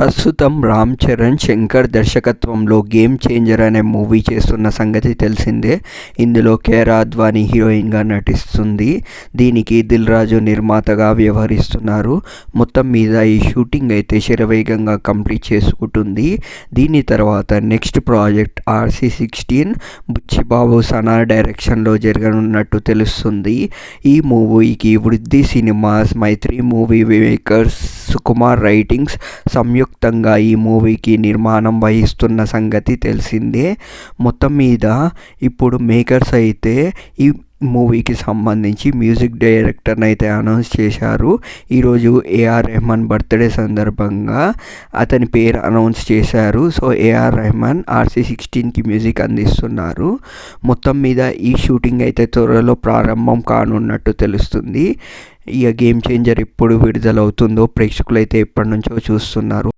ప్రస్తుతం రామ్ చరణ్, శంకర్ దర్శకత్వంలో game changer అనే మూవీ చేస్తున్న సంగతి తెలిసిందే. ఇందులో కియారా అద్వానీ హీరోయిన్గా నటిస్తుంది. దీనికి దిల్ రాజు నిర్మాతగా వ్యవహరిస్తున్నారు. మొత్తం మీద ఈ షూటింగ్ అయితే శరవేగంగా కంప్లీట్ చేసుకుంటుంది. దీని తర్వాత next project RC16 Buchibabu Sana డైరెక్షన్లో జరగనున్నట్టు తెలుస్తుంది. ఈ మూవీకి వృద్ధి సినిమాస్, మైత్రి మూవీ మేకర్స్, సుకుమార్ రైటింగ్స్ సంయుక్తంగా ఈ మూవీకి నిర్మాణం వహిస్తున్న సంగతి తెలిసిందే. మొత్తం మీద ఇప్పుడు మేకర్స్ అయితే ఈ మూవీకి సంబంధించి మ్యూజిక్ డైరెక్టర్ని అయితే అనౌన్స్ చేశారు. ఈరోజు ఏఆర్ రెహమాన్ బర్త్డే సందర్భంగా అతని పేరు అనౌన్స్ చేశారు. సో ఏఆర్ రెహమాన్ RC16కి మ్యూజిక్ అందిస్తున్నారు. మొత్తం మీద ఈ షూటింగ్ అయితే త్వరలో ప్రారంభం కానున్నట్టు తెలుస్తుంది. ఇక గేమ్ చేంజర్ ఎప్పుడు విడుదలవుతుందో ప్రేక్షకులు అయితే ఎప్పటి నుంచో చూస్తున్నారు.